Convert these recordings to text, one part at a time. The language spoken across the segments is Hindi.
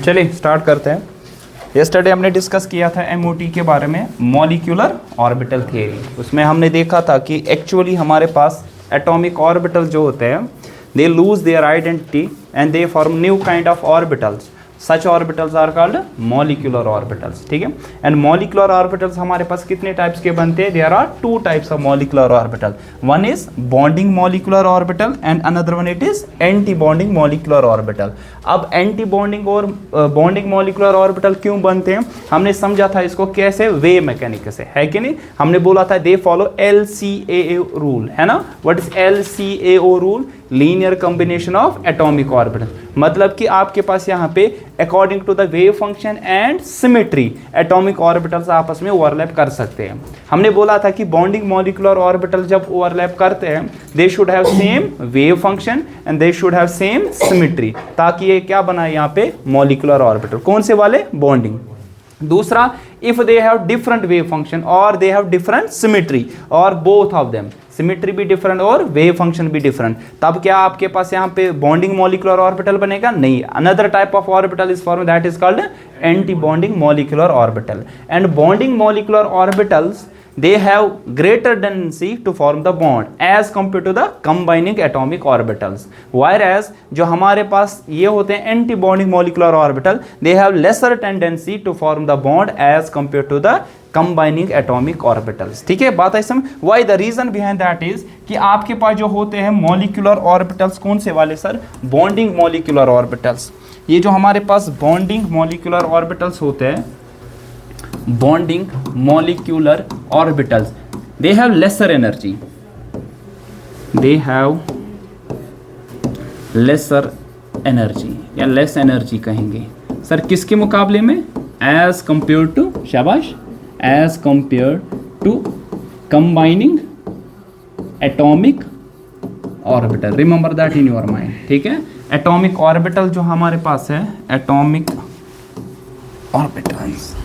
चलिए स्टार्ट करते हैं। यस्टरडे हमने डिस्कस किया था एमओटी के बारे में, मॉलिक्यूलर ऑर्बिटल थियरी। उसमें हमने देखा था कि एक्चुअली हमारे पास एटॉमिक ऑर्बिटल जो होते हैं they lose their identity and they form new kind of orbitals. Such orbitals are called molecular orbitals. ठीक है, एंड मॉलिक्यूलर ऑर्बिटल्स हमारे पास कितने टाइप्स के बनते हैं? There are two types of molecular orbital. One is bonding molecular orbital and another one it is anti bonding molecular orbital. अब एंटी बॉन्डिंग और बॉन्डिंग मॉलिक्यूलर ऑर्बिटल क्यों बनते हैं? हमने समझा था इसको कैसे, वे मैकेनिक से, है कि नहीं? हमने बोला था दे फॉलो LCAO रूल, है ना? What is LCAO rule? Linear combination of atomic orbital. मतलब कि आपके पास यहाँ पे according to the wave function and symmetry atomic orbitals आपस में ओवरलैप कर सकते हैं। हमने बोला था कि बॉन्डिंग मॉलिक्यूलर ऑर्बिटल जब ओवरलैप करते हैं they should have same wave function and they should have same symmetry, ताकि ये क्या बना यहाँ पे मॉलिक्यूलर ऑर्बिटल। कौन से वाले? बॉन्डिंग। दूसरा, if they have different wave function और दे हैव डिफरेंट सिमेट्री और बोथ ऑफ देम, सिमेट्री भी डिफरेंट और वेव फंक्शन भी डिफरेंट, तब क्या आपके पास यहाँ पे बॉन्डिंग मॉलिक्यूलर ऑर्बिटल बनेगा? नहीं। Another type of orbital is form that is called anti bonding molecular orbital. And bonding molecular orbitals they have greater tendency to form the bond as compared to the combining atomic orbitals, whereas जो हमारे पास ये होते हैं anti bonding molecular orbital they have lesser tendency to form the bond as compared to the combining atomic orbitals। ठीक है, बात है समझ? why the reason behind that is कि आपके पास जो होते हैं molecular orbitals कौन से वाले सर? bonding molecular orbitals। ये जो हमारे पास bonding molecular orbitals होते हैं, bonding molecular orbitals they have lesser energy, they have lesser energy या less energy कहेंगे सर किसके मुकाबले में? as compared to, शाबाश, as compared to combining atomic orbital, remember that in your mind। ठीक है, atomic orbital जो हमारे पास है, atomic orbitals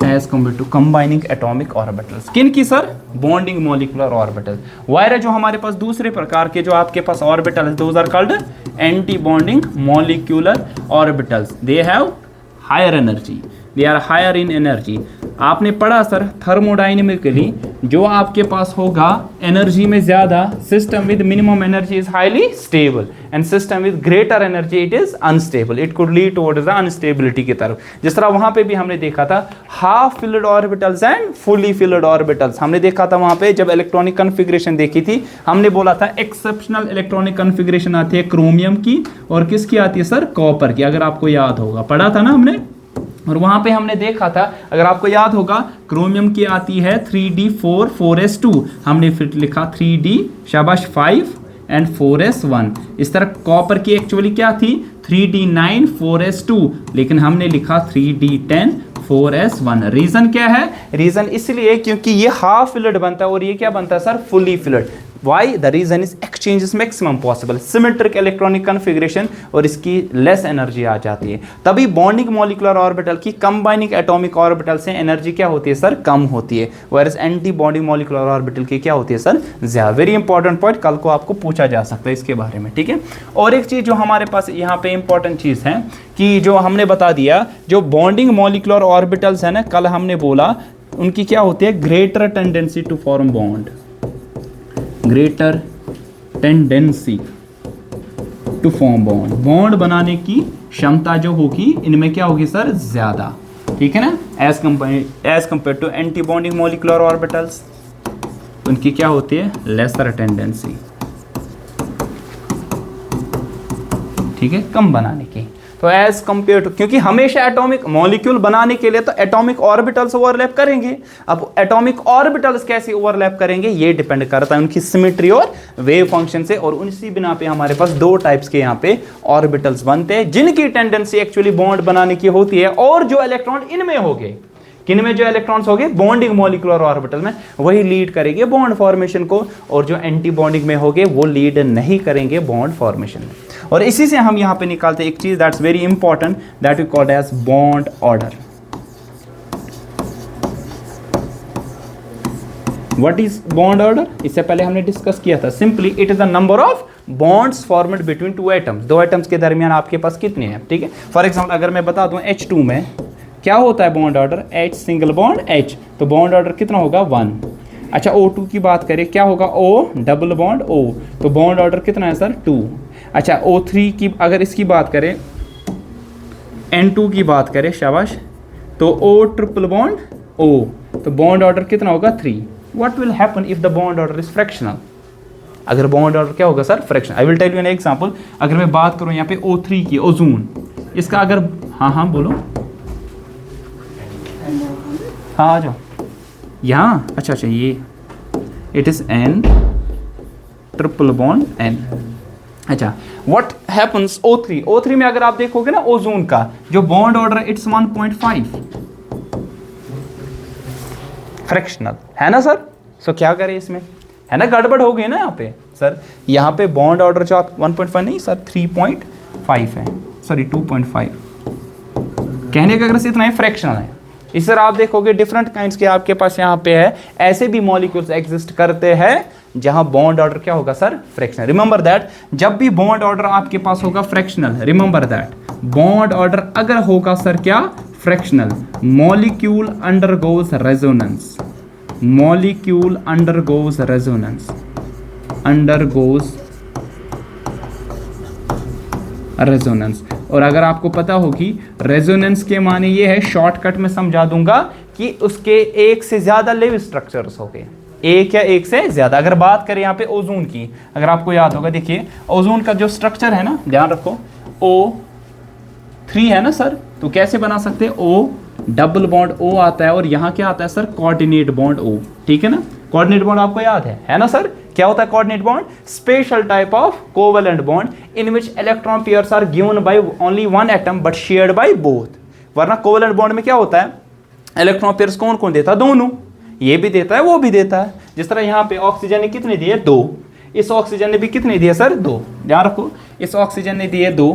as compared to combining atomic orbitals। किन की sir? bonding molecular orbital। Wire जो हमारे पास दूसरे प्रकार के जो आपके पास ऑर्बिटल है those are called anti bonding molecular orbitals, they have higher energy, they are higher in energy। आपने पढ़ा सर थर्मोडाइनमिकली जो आपके पास होगा एनर्जी में ज़्यादा, system with minimum energy is highly stable and system with greater energy it is unstable, it could lead towards the unstability की तरफ। जिस तरह वहाँ पे भी हमने देखा था half filled orbitals and fully filled orbitals, हमने देखा था वहाँ पे जब इलेक्ट्रॉनिक कन्फिग्रेशन देखी थी, हमने बोला था एक्सेप्शनल इलेक्ट्रॉनिक कन्फिग्रेशन आती है क्रोमियम की और किसकी आती है सर? कॉपर की, अगर आपको याद होगा, पढ़ा था ना हमने। और वहां पे हमने देखा था, अगर आपको याद होगा, क्रोमियम की आती है 3d4 4s2, हमने फिर लिखा 3d, शाबाश, 5 एंड 4s1। इस तरह कॉपर की एक्चुअली क्या थी? 3d9 4s2, लेकिन हमने लिखा 3d10 4s1। रीजन क्या है? रीजन इसलिए क्योंकि ये हाफ फिल्ड बनता है और ये क्या बनता है sir? Fully filled. Why? The reason is exchange is maximum possible, symmetric electronic configuration और इसकी less energy आ जाती है। तभी bonding molecular orbital की combining atomic orbital से energy क्या होती है सर? कम होती है, whereas anti bonding molecular orbital की क्या होती है सर? ज़्यादा। वेरी इंपॉर्टेंट पॉइंट, कल को आपको पूछा जा सकता है इसके बारे में। ठीक है, और एक चीज़ जो हमारे पास यहाँ पे इंपॉर्टेंट चीज़ है कि जो हमने बता दिया, जो bonding molecular orbitals है ना, कल हमने बोला उनकी क्या होती है? Greater tendency to form bond, greater tendency to form bond, bond बनाने की क्षमता जो होगी इनमें क्या होगी सर? ज्यादा। ठीक है ना, as compare to anti bonding molecular orbitals, उनकी क्या होती है? Lesser tendency. ठीक है, कम बनाने की। तो एज कंपेयर टू, क्योंकि हमेशा एटॉमिक मॉलिक्यूल बनाने के लिए तो एटॉमिक ऑर्बिटल्स ओवरलैप करेंगे। अब एटॉमिक ऑर्बिटल्स कैसे ओवरलैप करेंगे ये डिपेंड करता है उनकी सिमेट्री और वेव फंक्शन से, और उसी बिना पे हमारे पास दो टाइप्स के यहाँ पे ऑर्बिटल्स बनते हैं जिनकी टेंडेंसी एक्चुअली बॉन्ड बनाने की होती है, और जो इलेक्ट्रॉन इनमें होंगे, किनमें जो इलेक्ट्रॉन्स होंगे? बॉन्डिंग मॉलिक्यूलर ऑर्बिटल में, वही लीड करेंगे बॉन्ड फॉर्मेशन को, और जो एंटी बॉन्डिंग में होंगे वो लीड नहीं करेंगे बॉन्ड फॉर्मेशन में। और इसी से हम यहाँ पे निकालते एक चीज that's very important, that we called as bond order. What is bond order? इससे पहले हमने डिस्कस किया था, simply it is the number of bonds formed between two atoms, दो एटम्स के दरमियान आपके पास कितने हैं, ठीक है। फॉर एग्जाम्पल अगर मैं बता दूं H2 में क्या होता है bond order, H single bond H, तो बॉन्ड ऑर्डर कितना होगा 1। अच्छा O2 की बात करें क्या होगा O डबल बॉन्ड O, तो बॉन्ड ऑर्डर कितना है सर 2। अच्छा O3 की अगर इसकी बात करें, N2 की बात करें शाबाश, तो O ट्रिपल बॉन्ड O, तो बॉन्ड ऑर्डर कितना होगा 3। What will happen if the bond order is fractional, अगर बॉन्ड ऑर्डर क्या होगा sir fraction. I will tell you an example, अगर मैं बात करूं यहाँ पे O3 की, ओजोन, इसका अगर, हाँ बोलो, हाँ आ जाओ यहाँ, अच्छा ये it is N triple bond N। अच्छा व्हाट हैपन्स O3 में अगर आप देखोगे ना ओजोन का जो बॉन्ड ऑर्डर इट्स 1.5 फ्रैक्शनल है ना सर। सो क्या करें इसमें, है ना गड़बड़ हो गई ना यहाँ पे सर, यहाँ पे बॉन्ड ऑर्डर जो आप 1.5 नहीं सर 3.5 है, सॉरी 2.5, कहने का अगर से इतना है फ्रैक्शनल है। इस तरह आप देखोगे डिफरेंट काइंड्स के आपके पास यहाँ पे है, ऐसे भी मॉलिक्यूल्स एग्जिस्ट करते हैं जहां बॉन्ड ऑर्डर क्या होगा सर फ्रैक्शनल। रिमेंबर दैट जब भी बॉन्ड ऑर्डर आपके पास होगा fractional, remember that bond order अगर होगा सर क्या fractional, molecule undergoes resonance, molecule undergoes resonance, undergoes resonance. और अगर आपको पता होगी रेजोनेंस के माने ये है, शॉर्टकट में समझा दूंगा कि उसके एक से ज्यादा लिव स्ट्रक्चर्स हो गए, एक या एक से ज्यादा। अगर बात करें यहाँ पे ओजोन की, अगर आपको याद होगा देखिए ओजोन का जो स्ट्रक्चर है ना, ध्यान रखो O3 है ना सर, तो कैसे बना सकते हैं O डबल बॉन्ड O आता है और यहाँ क्या आता है सर कोऑर्डिनेट बॉन्ड O, ठीक है ना। कोऑर्डिनेट बॉन्ड आपको याद है ना सर, क्या होता है coordinate bond, special type of covalent bond in which electron pairs are given by only one atom but shared by both. वरना कोवेलेंट बॉन्ड में क्या होता है, इलेक्ट्रॉन पेयर्स कौन कौन देता है, दोनों, ये भी देता है वो भी देता है। जिस तरह यहाँ पे ऑक्सीजन ने कितने दिए 2, इस ऑक्सीजन ने भी कितने दिए सर 2, ध्यान रखो इस ऑक्सीजन ने दिए 2,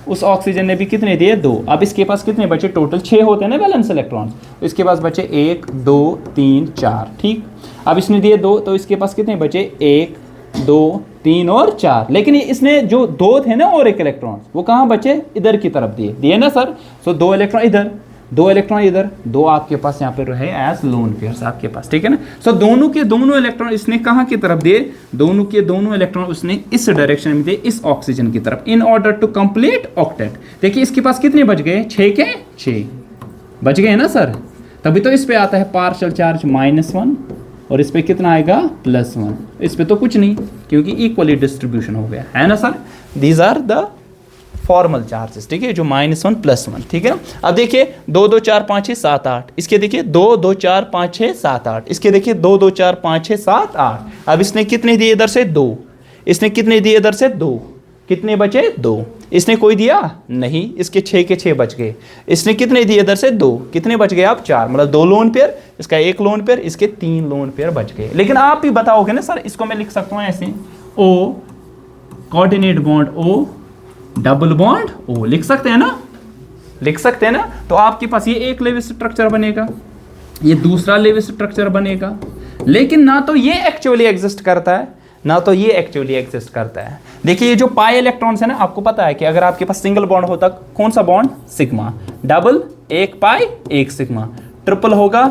उस ऑक्सीजन ने भी कितने दिए 2। अब इसके पास कितने बचे, टोटल 6 होते हैं ना बैलेंस इलेक्ट्रॉन्स, इसके पास बचे 1 2 3 4, ठीक। अब इसने दिए 2 तो इसके पास कितने बचे 1 2 3 और 4, लेकिन इसने जो 2 थे ना और एक इलेक्ट्रॉन वो कहाँ बचे, इधर की तरफ दिए ना सर। सो 2 इलेक्ट्रॉन इधर, 2 इलेक्ट्रॉन इधर, 2 आपके पास यहाँ पे रहे एज लोन पेयर्स आपके पास, ठीक है ना। सो दोनों के दोनों इलेक्ट्रॉन इसने कहाँ की तरफ दिए, दोनों के दोनों इलेक्ट्रॉन उसने इस डायरेक्शन में दिए, इस ऑक्सीजन की तरफ, in order to complete octet. देखिए इसके पास कितने बच गए, 6 के 6 बच गए ना सर। तभी तो इस पे आता है पार्शियल चार्ज -1 और इस पे कितना आएगा +1, इस पे तो कुछ नहीं क्योंकि इक्वली डिस्ट्रीब्यूशन हो गया है ना sir. These are the formal charges, ठीक है, जो -1 +1, ठीक है। अब देखिए 2 2 4 5 6 7 8, इसके देखिए 2 2 4 5 6 7 8, इसके देखिए 2 2 4 5 6 7 8। अब इसने कितने दिए इधर से 2, इसने कितने दिए इधर से 2, कितने बचे 2, इसने कोई दिया नहीं, इसके 6 के 6 बच गए। इसने कितने दिए इधर से 2, कितने बच गए आप 4, मतलब 2 लोन पेयर, इसका 1 लोन पेयर, इसके 3 लोन पेयर बच गए। लेकिन आप भी बताओगे ना सर, इसको मैं लिख सकता हूँ ऐसे, O coordinate bond O double bond O, लिख सकते हैं ना, लिख सकते हैं ना। तो आपके पास ये एक लेव स्ट्रक्चर बनेगा, ये दूसरा लेव स्ट्रक्चर बनेगा, लेकिन ना तो ये एक्चुअली एग्जिस्ट करता है ना तो ये एक्चुअली एग्जिस्ट करता है। देखिए ये जो पाई इलेक्ट्रॉन्स है ना, आपको पता है कि अगर आपके पास सिंगल बॉन्ड होता कौन सा बॉन्ड, सिग्मा, डबल 1 पाई 1 सिग्मा, ट्रिपल होगा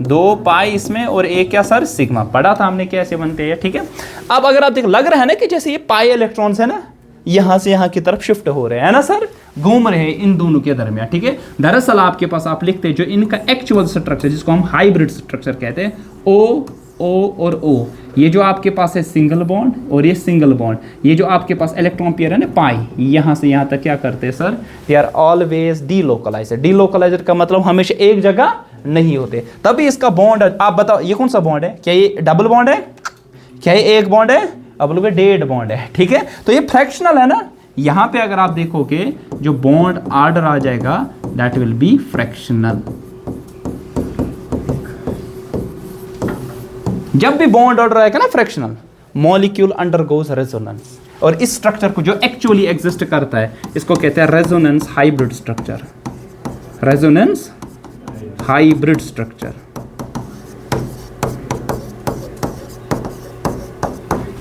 2 पाई इसमें और 1 क्या सर सिग्मा, पढ़ा था हमने कैसे बनते हैं, ठीक है। अब अगर आप देख लग रहा है ना कि जैसे ये पाई इलेक्ट्रॉन्स है ना यहां से यहां की तरफ शिफ्ट हो रहे हैं ना सर, घूम रहे हैं इन दोनों के दरमियान, ठीक है। दरअसल आपके पास आप लिखते हैं जो इनका एक्चुअल स्ट्रक्चर जिसको हम हाइब्रिड स्ट्रक्चर कहते हैं, O और O, ये जो आपके पास है सिंगल बॉन्ड और ये सिंगल बॉन्ड, ये जो आपके पास इलेक्ट्रॉन पेयर है ना पाई, यहां से यहां तक क्या करते हैं sir, they are always delocalized. Delocalized का मतलब हमेशा एक जगह नहीं होते, तभी इसका बॉन्ड, आप बताओ ये कौन सा बॉन्ड है, क्या ये डबल बॉन्ड है, क्या ये एक बॉन्ड है, अब बोलोगे डेड बॉन्ड है, ठीक है। तो ये फ्रैक्शनल है ना, यहां पे अगर आप देखोगे जो बॉन्ड ऑर्डर आ जाएगा दैट विल बी फ्रैक्शनल। जब भी बॉन्ड ऑर्डर आएगा ना फ्रैक्शनल, मॉलिक्यूल अंडरगोज रेजोनेंस, और इस स्ट्रक्चर को जो एक्चुअली एग्जिस्ट करता है इसको कहते हैं resonance hybrid structure, resonance hybrid structure.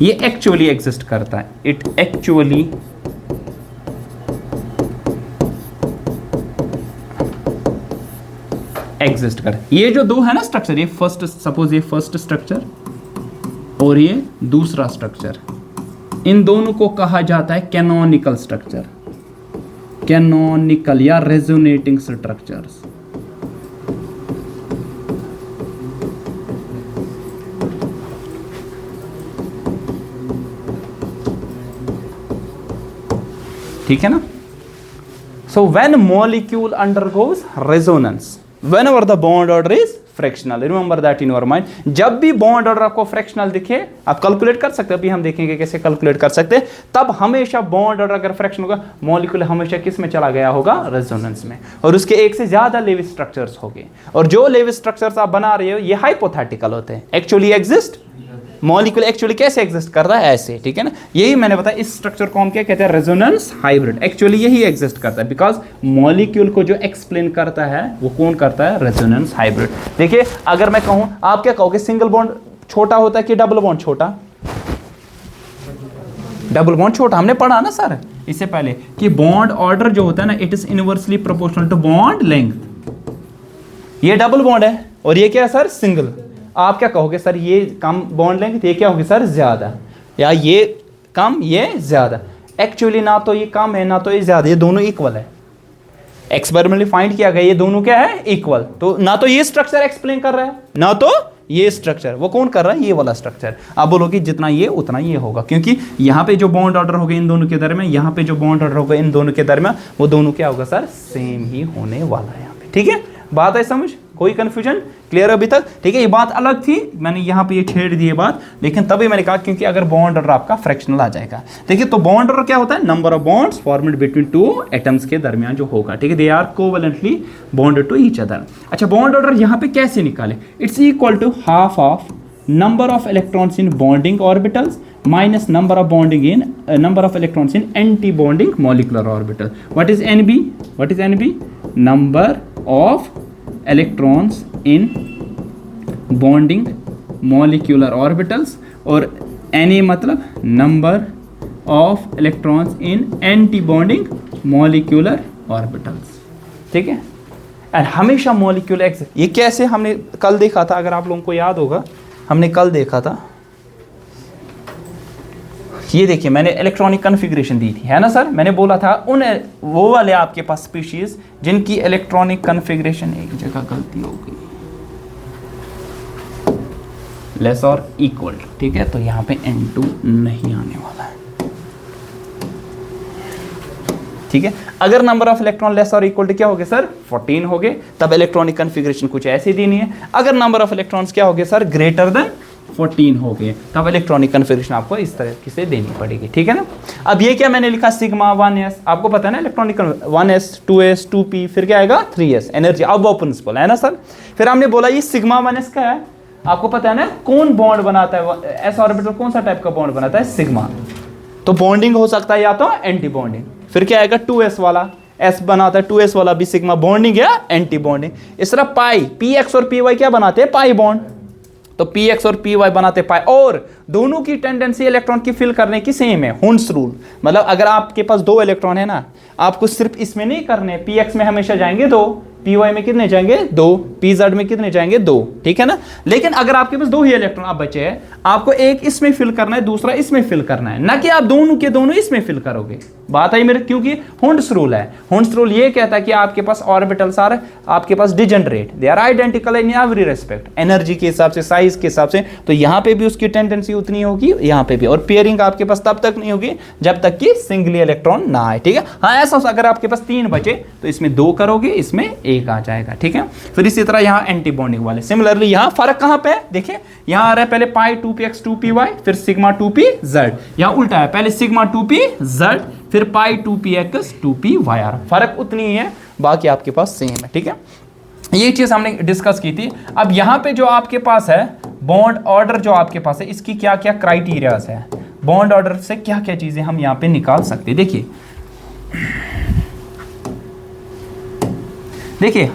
ये एक्चुअली एग्जिस्ट करता है, इट एक्चुअली एग्जिस्ट कर। ये जो दो है ना स्ट्रक्चर, ये फर्स्ट, सपोज ये फर्स्ट स्ट्रक्चर और ये दूसरा स्ट्रक्चर, इन दोनों को कहा जाता है कैनोनिकल स्ट्रक्चर, कैनोनिकल या रेजोनेटिंग स्ट्रक्चर्स। ठीक है ना। So when molecule undergoes resonance, whenever the bond order is fractional, remember that in your mind। जब भी बॉन्ड ऑर्डर आपको फ्रैक्शनल दिखे, आप कैलकुलेट कर सकते हो, अभी हम देखेंगे कैसे कैलकुलेट कर सकते हैं। तब हमेशा बॉन्ड ऑर्डर अगर फ्रैक्शन होगा, मॉलिक्यूल हमेशा किस में चला गया होगा, रेजोनेंस में, और उसके एक से ज्यादा लेविस स्ट्रक्चर्स होंगे। और जो लेविस स्ट्रक्चर्स आप बना रहे हो ये हाइपोथेटिकल होते हैं, एक्चुअली एग्जिस्ट, मॉलिक्यूल एक्चुअली कैसे एग्जिस्ट कर रहा है, ऐसे, ठीक है ना। यही मैंने बताया, इस स्ट्रक्चर को हम क्या कहते हैं, रेजोनेंस हाइब्रिड। एक्चुअली यही एग्जिस्ट करता है, बिकॉज मॉलिक्यूल को जो एक्सप्लेन करता है वो कौन करता है, रेजोनेंस हाइब्रिड। देखिए अगर मैं कहूं, आप क्या कहोगे, सिंगल बॉन्ड छोटा होता है कि डबल बॉन्ड छोटा? डबल बॉन्ड छोटा। हमने पढ़ा ना सर इससे पहले कि बॉन्ड ऑर्डर जो होता है ना, it is inversely proportional to bond length. ये डबल बॉन्ड है और ये क्या है सर, सिंगल। आप क्या कहोगे सर, ये कम बॉन्ड लेंथ, ये क्या होगी सर, ज्यादा, या ये कम ये ज्यादा? एक्चुअली ना तो ये कम है ना तो ये ज्यादा, ये दोनों इक्वल है। एक्सपेरिमेंटली फाइंड किया गया ये दोनों क्या है, इक्वल। तो ना तो ये स्ट्रक्चर एक्सप्लेन कर रहा है ना तो ये स्ट्रक्चर, वो कौन कर रहा है, ये वाला स्ट्रक्चर। आप बोलोगे जितना ये उतना ये होगा, क्योंकि यहाँ पे जो बॉन्ड ऑर्डर होगा इन दोनों के दरमियान, यहाँ पे जो बॉन्ड ऑर्डर होगा इन दोनों के दरमियान, वो दोनों क्या होगा सर, सेम ही होने वाला है यहाँ पे। ठीक है, बात है समझ, कोई कंफ्यूजन, क्लियर अभी तक? ठीक है, ये बात अलग थी, मैंने यहाँ पे ये छेड़ दी है बात, लेकिन तभी मैंने कहा क्योंकि अगर बॉन्ड ऑर्डर आपका फ्रैक्शनल आ जाएगा। देखिए तो बॉन्ड ऑर्डर क्या होता है, number of bonds formed between two atoms के दरमियान जो होगा, ठीक है, they are covalently bonded to each other. अच्छा, बॉन्ड ऑर्डर यहाँ पे कैसे निकाले, it's equal to half of number of electrons in bonding orbitals minus number of electrons in anti-bonding molecular orbital. What is NB? What is NB? Number of electrons in bonding molecular orbitals, और Na मतलब number of electrons in anti-bonding molecular orbitals। ठीक है, और हमेशा molecule X, ये कैसे हमने कल देखा था, अगर आप लोगों को याद होगा, हमने कल देखा था, ये देखिए मैंने इलेक्ट्रॉनिक कन्फिग्रेशन दी थी, है ना सर। मैंने बोला था उन वो वाले आपके पास स्पीशीज जिनकी इलेक्ट्रॉनिक कन्फिग्रेशन, एक जगह गलती हो गई, लेस और इक्वल, ठीक है, तो यहाँ पे N2 नहीं आने वाला है। ठीक है, अगर नंबर ऑफ इलेक्ट्रॉन लेस और इक्वल टू क्या हो गए सर, 14 हो गए, तब इलेक्ट्रॉनिक कन्फिग्रेशन कुछ ऐसी देनी है। अगर नंबर ऑफ इलेक्ट्रॉन्स क्या हो गए सर, ग्रेटर देन 14 हो गए, तब इलेक्ट्रॉनिक कन्फिग्रेशन आपको इस तरह से देनी पड़ेगी। ठीक है ना। अब ये क्या मैंने लिखा, सिग्मा 1s, आपको पता है ना इलेक्ट्रॉनिक 1s 2s 2p, फिर क्या आएगा 3s, एनर्जी अब वो प्रिंसिपल है ना सर। फिर हमने बोला ये सिग्मा 1s का है, आपको पता है ना कौन बॉन्ड बनाता है, एस ऑर्बिटल कौन सा टाइप का बॉन्ड बनाता है, सिग्मा। तो बॉन्डिंग हो सकता है या तो एंटी बॉन्डिंग। फिर क्या आएगा 2s वाला, एस बनाता है 2s वाला भी सिग्मा, बॉन्डिंग या एंटी बॉन्डिंग। इस तरह पाई, px और py क्या बनाते हैं, पाई बॉन्ड, तो px और py बनाते पाई, और दोनों की टेंडेंसी इलेक्ट्रॉन की फिल करने की सेम है, हुंस रूल। मतलब अगर आपके पास 2 इलेक्ट्रॉन है ना, आपको सिर्फ इसमें नहीं करने, px में हमेशा जाएंगे 2, py में कितने जाएंगे 2, pz में कितने जाएंगे 2, ठीक है ना। लेकिन अगर आपके पास 2 ही इलेक्ट्रॉन आप बचे हैं, आपको एक इसमें फिल करना है, दूसरा इसमें फिल करना है, ना कि आप दोनों के दोनों इसमें फिल करोगे। बात आई मेरे, क्योंकि हुंस रूल है। हुंस रूल ये कहता है कि आपके पास ऑर्बिटल्स आर आपके पास degenerate, they are identical in every respect, energy के हिसाब से, साइज के हिसाब से। तो यहाँ पे भी उसकी टेंडेंसी उतनी होगी, यहाँ पे भी, और पेयरिंग आपके पास तब तक नहीं होगी जब तक कि सिंगली इलेक्ट्रॉन ना आए। ठीक है, हाँ ऐसा अगर आपके पास 3 बचे तो इसमें 2 करोगे, इसमें 1 आ जाएगा। ठीक है, फिर इसी तरह यहाँ एंटी बॉन्डिंग वाले सिमिलरली, यहाँ फर्क कहाँ पे है, देखिए यहाँ आ रहा है पहले पाई 2px 2py, फिर सिग्मा 2pz, यहाँ उल्टा है, पहले सिग्मा 2pz, फिर पाई 2px 2py, फर्क उतनी ही है, बाकी आपके पास सेम है। ठीक है, ये चीज हमने डिस्कस की थी। अब यहाँ पे जो आपके पास है बॉन्ड ऑर्डर, जो आपके पास है, इसकी क्या क्या क्राइटेरियाज है, बॉन्ड ऑर्डर से क्या क्या चीजें हम यहाँ पे निकाल सकते हैं। देखिए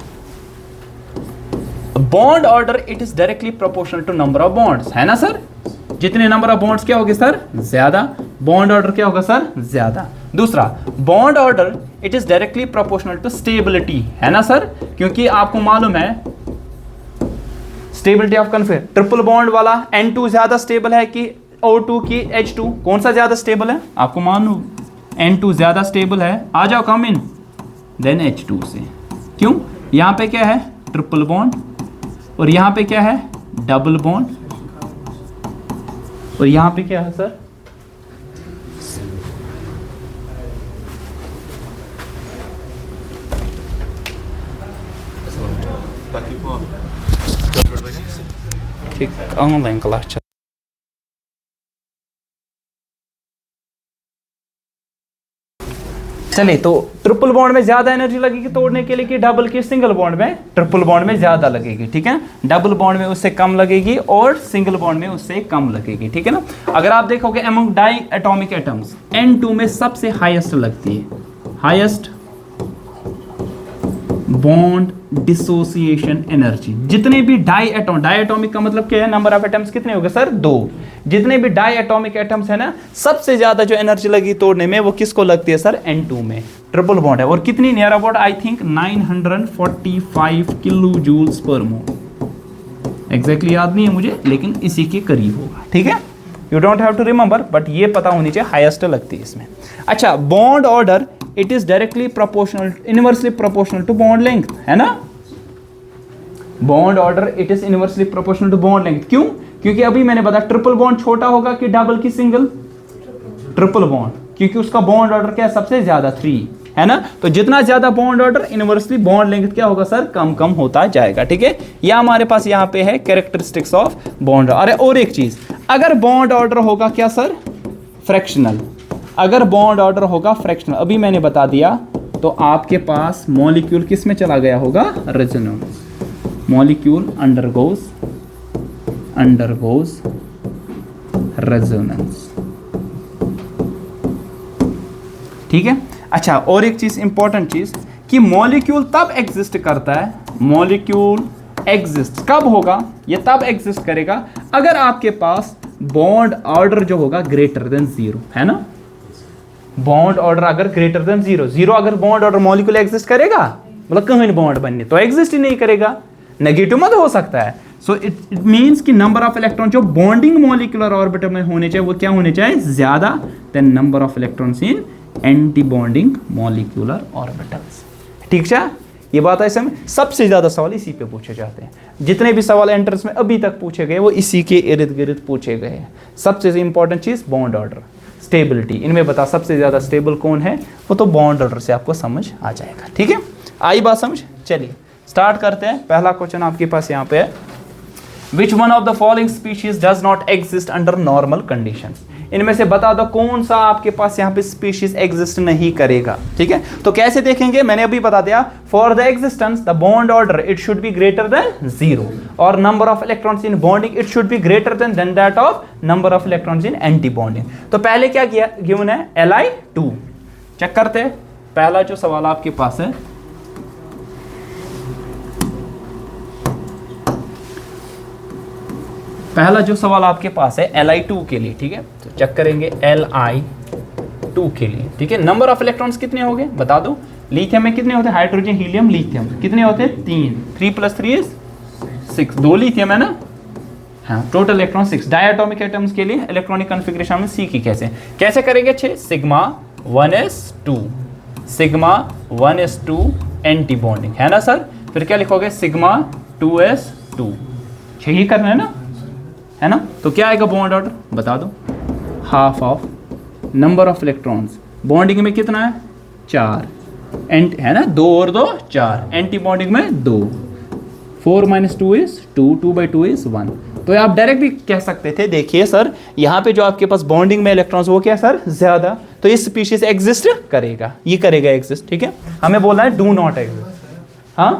bond order it is directly proportional to number of bonds, है ना सर। जितने नंबर ऑफ बॉन्ड्स क्या होंगे सर, ज्यादा, बॉन्ड ऑर्डर क्या होगा सर, ज्यादा। दूसरा, bond order it is directly proportional to stability, है ना सर, क्योंकि आपको मालूम है stability of configure, triple bond वाला N2 ज्यादा स्टेबल है कि O2 की H2, कौन सा ज्यादा स्टेबल है, आपको मालूम N2 ज्यादा स्टेबल है, आ जाओ कम इन देन H2 से। क्यों, यहां पे क्या है ट्रिपल बॉन्ड, और यहां पे क्या है डबल बॉन्ड, और यहां पे क्या है सर, ठीक ऑनलाइन क्लास चल। चलिए, तो ट्रिपल बॉन्ड में ज्यादा एनर्जी लगेगी तोड़ने के लिए कि डबल के सिंगल बॉन्ड में, ट्रिपल बॉन्ड में ज्यादा लगेगी, ठीक है, डबल बॉन्ड में उससे कम लगेगी और सिंगल बॉन्ड में उससे कम लगेगी, ठीक है ना। अगर आप देखोगे among die atomic atoms N2 में सबसे हाईएस्ट लगती है, हाईएस्ट बॉन्ड डिसोसिएशन एनर्जी। जितने भी डाई एटॉमिक का मतलब क्या है, नंबर ऑफ एटम्स कितने हो गए सर, 2। जितने भी डाई एटॉमिक एटम्स है ना, सबसे ज्यादा जो एनर्जी लगी तोड़ने में वो किसको लगती है सर, N2 में, ट्रिपल बॉन्ड है। और कितनी, near about I think 945 kilo joules per mole, exactly याद नहीं है मुझे, लेकिन इसी के करीब होगा, ठीक है। You don't have to remember, but ये पता होनी चाहिए, हाईएस्ट लगती है इसमें। अच्छा, bond order it is directly proportional, inversely proportional to bond length, है ना। Bond order it is inversely proportional to bond length. क्यों, क्योंकि अभी मैंने बताया ट्रिपल बॉन्ड छोटा होगा कि डबल की सिंगल, ट्रिपल बॉन्ड, क्योंकि उसका बॉन्ड ऑर्डर क्या है सबसे ज्यादा 3, है ना। तो जितना ज्यादा bond order inversely bond length क्या होगा सर, कम कम होता जाएगा, ठीक है। यह हमारे पास यहाँ पे है कैरेक्टरिस्टिक्स ऑफ बॉन्ड। अरे और एक चीज, अगर बॉन्ड ऑर्डर होगा क्या सर, फ्रैक्शनल, अगर बॉन्ड ऑर्डर होगा फ्रैक्शनल, अभी मैंने बता दिया, तो आपके पास मॉलिक्यूल किस में चला गया होगा, रेजोनेंस, मॉलिक्यूल अंडरगोज रेजोनेंस, ठीक है। अच्छा, और एक चीज इंपॉर्टेंट चीज कि मॉलिक्यूल तब एग्जिस्ट करता है, मॉलिक्यूल एग्जिस्ट कब होगा, ये तब एग्जिस्ट करेगा अगर आपके पास बॉन्ड ऑर्डर जो होगा ग्रेटर देन 0, है ना। बॉन्ड ऑर्डर अगर ग्रेटर देन 0 अगर बॉन्ड ऑर्डर मॉलिक्यूल एग्जिस्ट करेगा, मतलब कहीं बॉन्ड बनने तो एग्जिस्ट ही नहीं करेगा, नेगेटिव मत हो सकता है। सो इट मींस कि नंबर ऑफ इलेक्ट्रॉन जो बॉन्डिंग मॉलिक्यूलर ऑर्बिटल में होने चाहिए वो क्या होने चाहिए, ज्यादा then number of electrons in anti bonding molecular orbitals, ठीक है। ये बात है, इसमें सबसे ज्यादा सवाल इसी पे पूछे जाते हैं, जितने भी सवाल एंट्रेंस में अभी तक पूछे गए वो इसी के इर्द गिर्द पूछे गए हैं। सबसे इंपॉर्टेंट चीज बॉन्ड ऑर्डर, स्टेबिलिटी, इनमें बता सबसे ज्यादा स्टेबल कौन है, वो तो बॉन्ड ऑर्डर से आपको समझ आ जाएगा, ठीक है। आई बात समझ, चलिए स्टार्ट करते हैं। पहला क्वेश्चन आपके पास यहाँ पे है, which one of the following species does not exist under normal condition. इनमें से बता दो कौन सा आपके पास यहाँ पे स्पीशीज एग्जिस्ट नहीं करेगा, ठीक है। तो कैसे देखेंगे, मैंने अभी बता दिया, for the existence the bond order it should be greater than 0 और number of electrons in bonding it should be greater than that of number of electrons in anti bonding. तो पहले क्या किया, गिवन है Li2, चेक करते हैं। पहला जो सवाल आपके पास है, पहला जो सवाल आपके पास है Li2 के लिए, ठीक है। तो चेक करेंगे Li2 के लिए, ठीक है। नंबर ऑफ इलेक्ट्रॉन्स कितने हो गए बता दो, लिथियम में कितने होते हैं, हाइड्रोजन हीलियम लिथियम कितने होते हैं, 3 + 3 = 6, 2 लिथियम है ना, हाँ, टोटल इलेक्ट्रॉन 6। डायटोमिक एटम्स के लिए इलेक्ट्रॉनिक कॉन्फ़िगरेशन में सी की कैसे करेंगे, 6 σ1s2 σ1s2 एंटी बॉन्डिंग, है ना सर। फिर क्या लिखोगे, σ2s2, यही करना है ना। तो क्या आएगा बॉन्ड ऑर्डर बता दो, half of number of electrons, bonding में कितना है 4, है ना, 2 और 2 4, एंटी बॉन्डिंग में 2, 4 - 2 = 2, 2/2 = 1। तो आप डायरेक्ट भी कह सकते थे, देखिए सर यहाँ पे जो आपके पास बॉन्डिंग में इलेक्ट्रॉन्स वो क्या सर ज्यादा, तो इस स्पीशीज एग्जिस्ट करेगा, ये करेगा एग्जिस्ट, ठीक है। हमें बोलना है डू नॉट एग्जिस्ट, हाँ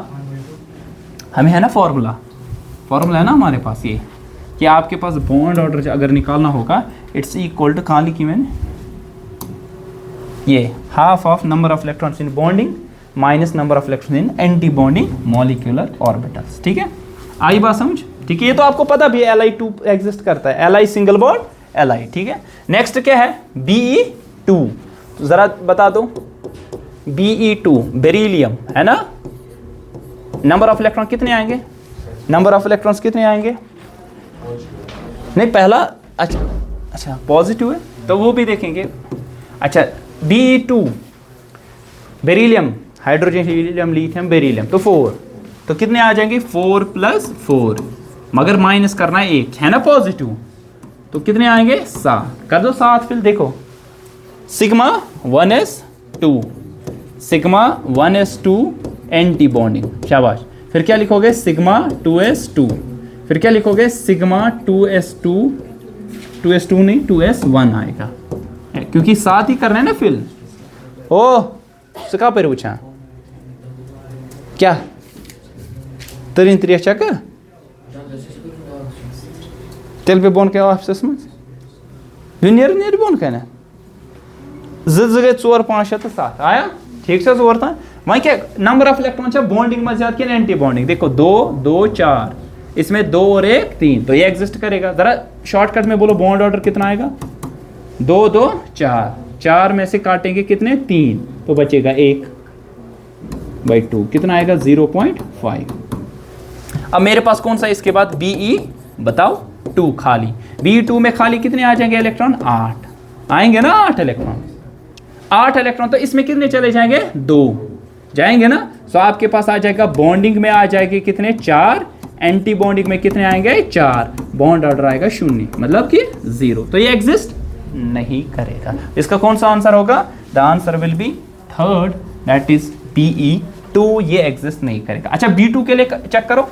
हमें है ना फॉर्मूला है ना हमारे पास ये, कि आपके पास बॉन्ड ऑर्डर अगर निकालना होगा इट्स इक्वल टू, कहाँ लिखी मैंने, ये half of number of electrons in bonding minus number of electrons in anti bonding molecular orbitals, ठीक है। आई बात समझ, ठीक है, ये तो आपको पता भी है Li2 एग्जिस्ट करता है, Li सिंगल बॉन्ड Li, ठीक है। नेक्स्ट क्या है Be2, तो जरा बता दो Be2 बेरिलियम है ना, नंबर ऑफ इलेक्ट्रॉन कितने आएंगे, नंबर ऑफ इलेक्ट्रॉन्स कितने आएंगे, नहीं पहला अच्छा पॉजिटिव है तो वो भी देखेंगे। अच्छा Be2 beryllium, hydrogen helium lithium beryllium, तो 4, तो कितने आ जाएंगे 4 + 4, मगर माइनस करना है 1 है ना पॉजिटिव, तो कितने आएंगे 7, कर दो 7 फिर देखो sigma 1s2, sigma 1s2 anti bonding, शाबाश। फिर क्या लिखोगे सिग्मा 2s2, फिर क्या लिखोगे सिग्मा 2s2 नहीं 2s1 आएगा, क्योंकि 7 ही करना है ना फिल। ओ सिखा पे पूछा क्या तरीन त्रिया चक तेल पे बोन क्या ऑफिस में दुनिया बोन कहना गए 4 5 6 7 आया, ठीक से 4 था। वहीं क्या नंबर ऑफ इलेक्ट्रॉन बॉन्डिंग में ज्यादा क्या एंटी बॉन्डिंग, देखो 2 2 4, इसमें 2 और 1 3, तो ये एग्जिस्ट करेगा। जरा शॉर्टकट में बोलो बॉन्ड ऑर्डर कितना आएगा, 2 2 4, 4 में से काटेंगे कितने 3, तो बचेगा 1/2, कितना आएगा 0.5। अब मेरे पास कौन सा इसके बाद Be बताओ 2 खाली, Be2 में खाली कितने आ जाएंगे इलेक्ट्रॉन, 8 आएंगे ना, 8 इलेक्ट्रॉन, 8 इलेक्ट्रॉन, तो इसमें कितने चले जाएंगे 2 जाएंगे ना, तो आपके पास आ जाएगा बॉन्डिंग में आ जाएंगे कितने 4, एंटी बॉन्डिंग में कितने आएंगे 4, बॉन्ड ऑर्डर आएगा 0, मतलब कि 0, तो ये एग्जिस्ट नहीं करेगा। इसका कौन सा आंसर होगा, the answer will be 3rd, that is Be2, ये एग्जिस्ट नहीं करेगा। अच्छा B2 के लिए चेक करो,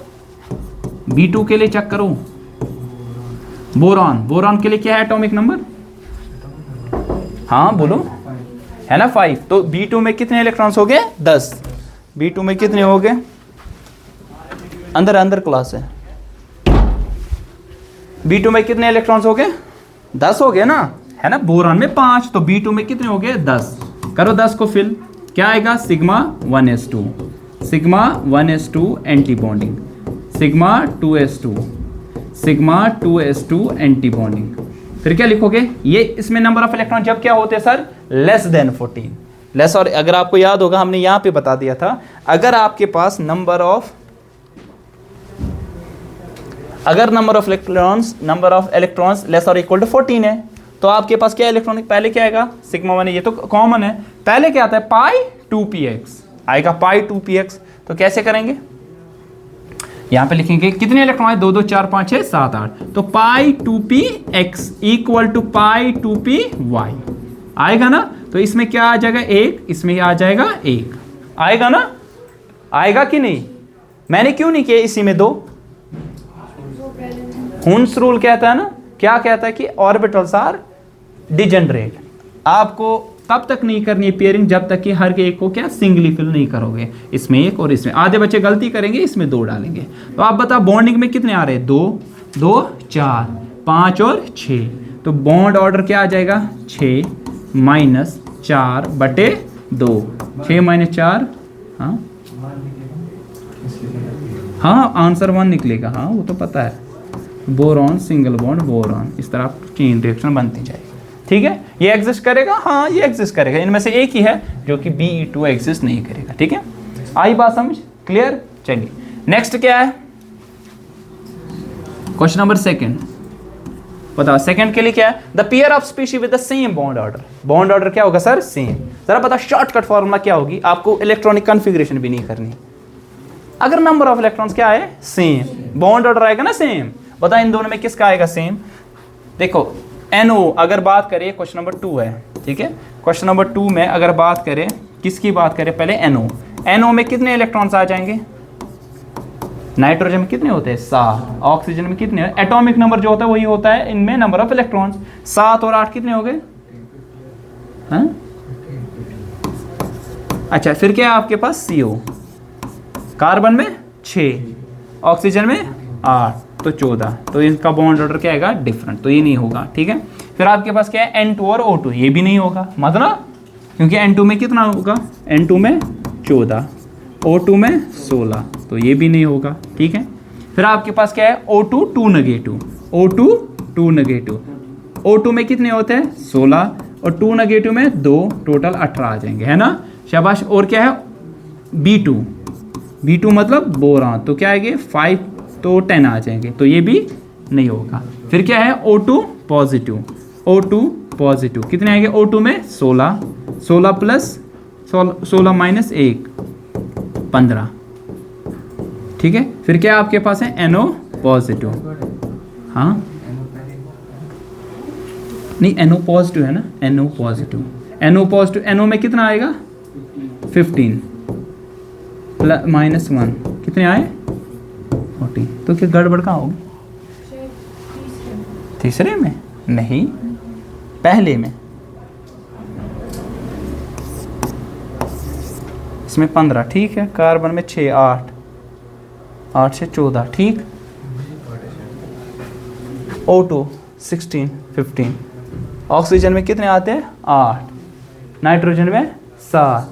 B2 के लिए चेक करो, बोरॉन, बोरॉन के लिए क्या है एटॉमिक नंबर, हाँ बोलो है ना 5, तो B2 में कितने इलेक्ट्रॉन्स हो गए 10, B2 में कितने हो गए, अंदर क्लास है, B2 में कितने इलेक्ट्रॉन्स हो गए 10 हो गए ना, है ना, बोरॉन में 5, तो B2 में कितने हो गए 10, करो 10 को फिल, क्या आएगा sigma 1s2, sigma 1s2 anti bonding, sigma 2s2, sigma 2s2 anti bonding, फिर क्या लिखोगे, ये इसमें नंबर ऑफ इलेक्ट्रॉन जब क्या होते हैं सर लेस देन 14, लेस, और अगर आपको याद होगा हमने यहां पे बता दिया था, अगर आपके पास नंबर ऑफ इलेक्ट्रॉन्स लेस और इक्वल टू 14 है, तो आपके पास क्या इलेक्ट्रॉनिक पहले क्या आएगा सिग्मा 1 है, ये तो कॉमन है, पहले क्या आता है पाई 2px आएगा, पाई 2px, तो कैसे करेंगे, यहां पे लिखेंगे कितने इलेक्ट्रॉन है 2 2 4 5 6 7 8, तो पाई 2px equal to pi 2py आएगा ना, तो इसमें क्या आ जाएगा 1, इसमें आ जाएगा 1 आएगा ना, आएगा कि नहीं, मैंने क्यों नहीं किया इसी में 2, हुन्स रूल कहता है ना, क्या कहता है कि ऑर्बिटल्स आर डिजेनरेट, आपको तब तक नहीं करनी है पेयरिंग जब तक कि हर एक को क्या सिंगली फिल नहीं करोगे, इसमें 1 और इसमें, आधे बच्चे गलती करेंगे इसमें 2 डालेंगे, तो आप बताओ बॉन्डिंग में कितने आ रहे हैं 2 2 4 5 और 6, तो बॉन्ड ऑर्डर क्या आ जाएगा 6 - 4/2, 6 - 4, हाँ आंसर 1 निकलेगा, हाँ वो तो पता है, बोरॉन सिंगल बॉन्ड बोरॉन, इस तरह चेन रिएक्शन बनती जाएगी, ठीक है, ये एग्जिस्ट करेगा, हाँ ये एग्जिस्ट करेगा, इनमें से एक ही है जो कि Be2 एग्जिस्ट नहीं करेगा, ठीक है, आई बात समझ, क्लियर। चलिए नेक्स्ट क्या है, क्वेश्चन नंबर 2, बताओ सेकंड के लिए क्या है, the pair of species with the same bond order, bond order क्या होगा सर सेम, जरा पता शॉर्टकट फॉर्मूला क्या होगी, आपको इलेक्ट्रॉनिक कॉन्फ़िगरेशन भी नहीं करनी, अगर नंबर ऑफ इलेक्ट्रॉन्स क्या है सेम, बॉन्ड ऑर्डर आएगा ना सेम, बता इन दोनों में किसका आएगा सेम, देखो NO अगर बात करें, क्वेश्चन नंबर 2 है, ठीक है, क्वेश्चन नंबर 2 में अगर बात करें, किसकी बात करें पहले NO में कितने इलेक्ट्रॉन्स आ जाएंगे, नाइट्रोजन में कितने होते हैं 7, ऑक्सीजन में कितने, एटॉमिक नंबर जो होता है वही होता है इनमें नंबर ऑफ इलेक्ट्रॉन्स, 7 और 8 कितने हो गए, अच्छा फिर क्या है आपके पास CO, कार्बन में 6, ऑक्सीजन में 8, तो 14, तो इनका बॉन्ड ऑर्डर क्या आएगा डिफरेंट, तो ये नहीं होगा, ठीक है। फिर आपके पास क्या है N2 और O2, ये भी नहीं होगा मतलब, क्योंकि N2 में कितना होगा, N2 में 14, O2 में 16, तो ये भी नहीं होगा, ठीक है। फिर आपके पास क्या है O2 2 negative, O2 2 negative, O2 में कितने होते हैं 16 और 2 नेगेटिव में 2, टोटल 18 आ जाएंगे, है ना, शाबाश। और क्या है B2, B2 मतलब बोरान, तो क्या आएंगे 5 तो 10 आ जाएंगे, तो ये भी नहीं होगा। फिर क्या है O2 पॉजिटिव, O2 पॉजिटिव कितने आएंगे O2 में 16, 16 प्लस 16 माइनस 1 15, ठीक है। फिर क्या आपके पास है NO पॉजिटिव, हाँ नहीं NO पॉजिटिव है ना, NO positive, NO positive, NO में कितना आएगा 15 प्लस माइनस 1 कितने आए 14, तो क्या गड़बड़ कहाँ होगी, तीसरे में नहीं पहले में, इसमें 15, ठीक है। कार्बन में 6 8, 8 से 14, ठीक। O2 16 15, ऑक्सीजन में कितने आते हैं 8, नाइट्रोजन में 7,